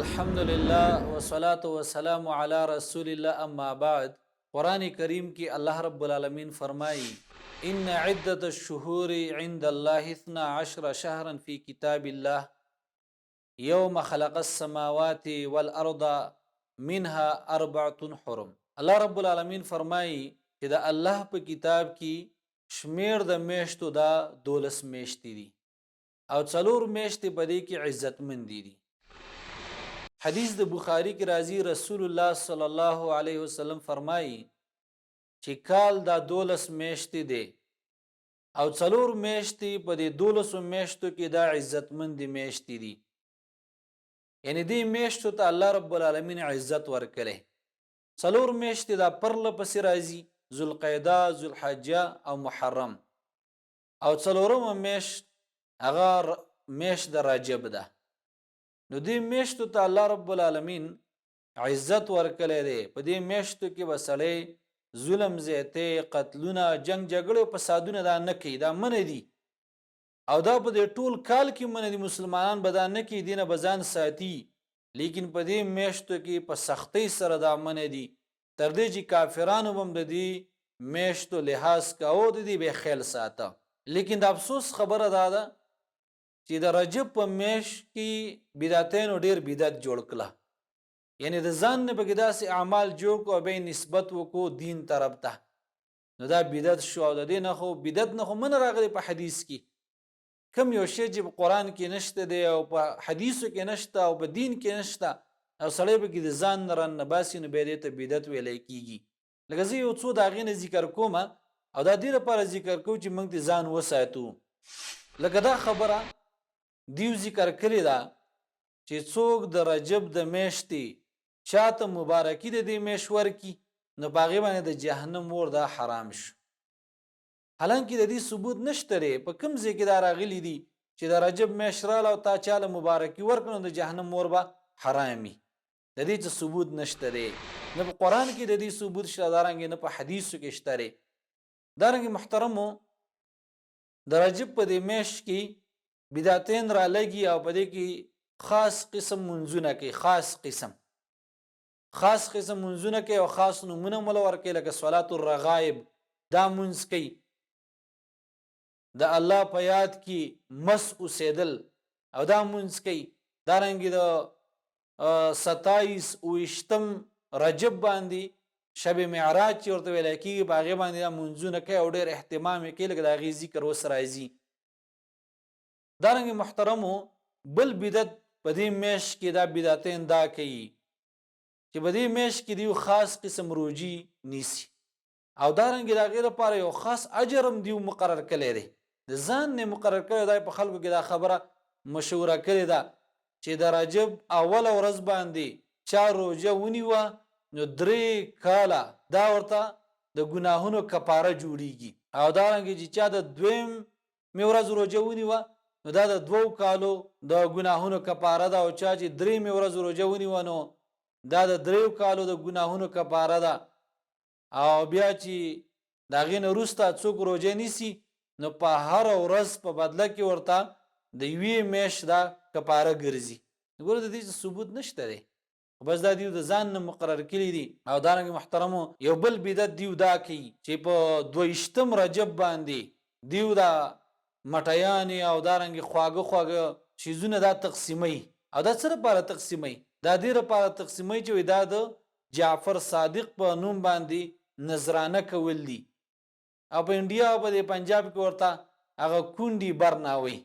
الحمد لله والصلاة والسلام على رسول الله اما بعد. قرآن کریم کی اللہ رب العالمین فرمائی ان عدت الشہور عند اللہ 12 شهرا فی کتاب اللہ یوم خلق السماوات والارض منها 4 حرم. اللہ رب العالمین فرمائی کہ دا اللہ په کتاب کی شمیر د میشتو دا 12 میشتی دی او 4 میشتی پدی کی عزت مندی دی. حدیث د بخاری کی راضی رسول الله صلی الله علیه وسلم فرمائی چې کال دا 12 میشتی دی او 4 میشتی په دې 12 میشتو کې دا عزتمند میشتی دی، یعنی دې میشتو ته الله رب العالمین عزت ورکړي. 4 میشتی دا پرله پسې راځي، ذوالقعده، ذوالحجه او محرم، او 4مه میشت هغه میشت د رجب ده. نو دې میشتو ته الله رب العالمین عزت ورکړی دی. په دې میشتو کې به سړی ظلم زیاتې، قتلونه، جنگ جګړې او فسادونه دا نه کوي، دا منع دي، او دا په دې ټول کال کې منع دي. مسلمانان به دا نه کوي، دینه به ځان ساتي، لیکن په دې میشتو کې په سختۍ سره دا منع دي، تر دې چې کافرانو به هم د دې میشتو لحاظ کوو، د دې به خیال ساته. لیکن د افسوس خبره دا ده چې د رجب په میاشت کې بدعتینو ډیر بدعت جوړ کړه، یعنی د ځان نه پکې داسې اعمال جوړ کړو او به نسبت وکړو دین طرف ته، نو دا بدعت شو. او د دې نه خو بدعت نه خو من راغلی په حدیث کې، کم یو شی چې په قرآن کې نشته دی او په حدیثو کې نشته او په دین کې نشته او سړی پکې د ځان نه رانه باسي، نو بیا دې ته بدعت ویلی کېږي. لکه زه یو څو د هغې نه ذکر کوم، او دا دې لپاره ذکر کوو چې موږ دې ځان وساتو. لکه دا خبره دیو ذکر کړې ده چې څوک د رجب د میاشتې چاته مبارکي د دې میاشت ورکي، نو په هغې باندې د جهنم اور دا حرام شو. حالانکه د دې ثبوت نشته دی، په کوم ځای کې دا راغلي دي چې د رجب میاشت راله او تا چاله مبارکي ورکړه نو د جهنم اور به حرامي. د دې څه ثبوت نشته دی، نه په قرآن کې د دې ثبوت شته، دارنګې نه په حدیثو کې شته دی. دارنګې محترمو، د رجب په دې میاشت کې بدعتین را لګي او په دې کې خاص قسم منځونه کوي، خاص قسم منځونه کوي او خاص نومونه مولا ورکوي، لکه صلات الرغائب، دا منځ کوي، د الله په یاد کې مس اوسېدل او دا منځ کوي. دارنګې د 27 رجب باندې شب معراج چې ورته ویلی کېږي، په هغې باندې دا منځونه کوي او ډېر اهتمام یې کوي، لکه د هغې ذکر اوس راځي. دارنګې محترمو، بل بدعت په دې میاشت کې دا بدعتین دا کوي چې په دې میاشت کې دیو خاص قسم روجي نیسي، او دارنګې د هغې لپاره یو خاص اجر هم دیو مقرر کړی دی، د ځان نه مقرر کړی دی. په خلکو کې دا خبره مشوره کړې ده چې د رجب اوله ورځ باندې چا روژه ونیوه نو 3 کاله دا ورته د ګناهونو کفاره جوړیږي، او دارنګې چې چا د 2مې ورځ روژه ونیوه نو دا د 2 کالو د ګناهونو کفاره ده، او چا چې 3مې ورځ روژه ونیوه نو دا د 3 کالو د ګناهونو کفاره ده. او بیا چې د هغې نه وروسته څوک روژه نیسي نو په هر ورځ په بدله کې ورته د 1 میاشت دا کفاره ګرځي. ګوره د دې ثبوت نشته دی، بس دا دیو د ځان نه مقرر کړي دي. او دارنګې محترمو، یو بل بدعت دیو دا کوي چې په 22 رجب باندې دیو دا مټیانې او دارنګې خواږه چیزونه دا تقسیموي. او دا څه لپاره تقسیموي؟ دا دې لپاره تقسیموي چې دا د جعفر صادق په نوم باندې نذرانه کول دي، او په انډیا او په پنجاب کې ورته هغه کونډي برناوي،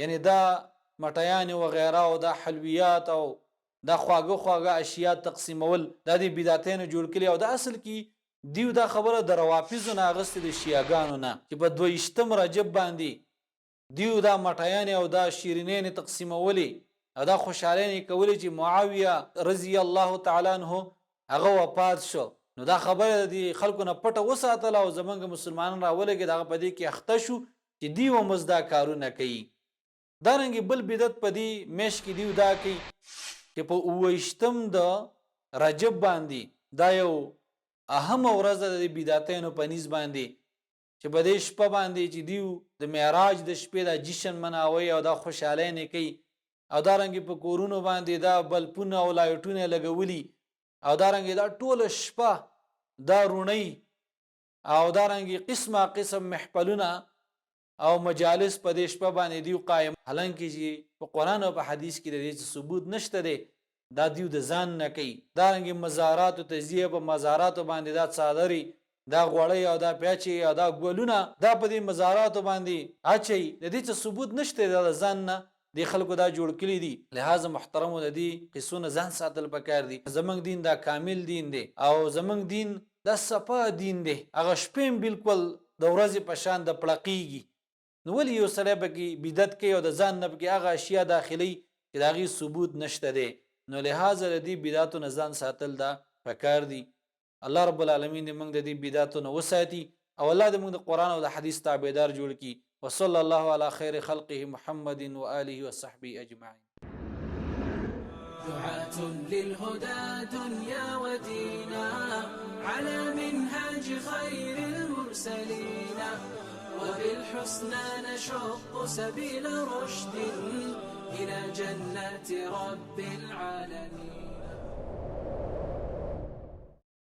یعنی دا مټیانې وغیره او دا حلویات او دا خواږه اشیاء تقسیمول، دا دې بدعتینو جوړ کړي. او دا اصل کې دیو دا خبره د روافضو نه اغستې د شیعګانو نه، چې په 22 رجب باندې دیو دا مټیانې او دا شیرینینې تقسیمولې او دا خوشحالینې کولې چې معاویه رضی الله تعالی عنه هغه وفات شو، نو دا خبره د خلکو نه پټه وساتله او زمونږ مسلمانان راولګېد، هغه په دې کې اخته شو چې دیو هم اوس دا کارونه کوي. دارنګې بل بدعت په دې میاشت کې دیو دا کوي چې په 28 د رجب باندې دا یو اهمه ورځ ده د بدعتینو په نیز باندې، چې په دې شپه باندې چې دیو د معراج د شپې دا جشن مناوي او دا خوشحالۍ نه کوي، او دارنګ په کورونو باندې دا بلپونه او لایټونه لګولي او دارنګ دا ټوله شپه دا رونی او دارنګ قسمه قسم محفلونه او مجالس په دې شپه باندې دی قائم، حالانکه چې په قران او په حدیث کې د دې ثبوت نشته دی، دا دیو د ځان نه کوي. دارنګ مزارات او تزیه په مزارات باندې دا څادري، دا غوړی او دا پیاچي او دا ګولونه دا په دې مزارات باندې اچي، د دې څه ثبوت نشته د ځان نه دی خلکو دا جوړ کړی دي. لہذا محترم د دې قصونه ځان ساتل پکار دي. زمنګ دین دا کامل دین دی او زمنګ دین دا صفا دین دی، هغه شپې بالکل د ورځې په شان د پړقیږي. نو ولې یو سړی پکې بدعت کوي او د ځان نه پکې هغه اشیاء داخلي چې د هغې ثبوت نشته دی؟ نو لہذا د دې بدعتو نه ځان ساتل دا پکار دي. الله رب العالمین دې موږ د دې بدعتو نه وساتي او الله دې موږ د قرآن او د حدیث تابعدار جوړ کړي. وصلی الله علی خیر خلقه محمد وآله وصحبه اجمعین. دعاة للهدى دنيا ودينا على منهاج خير المرسلين وبالحسنى نشق سبيل رشد إلى جنات رب العالمين.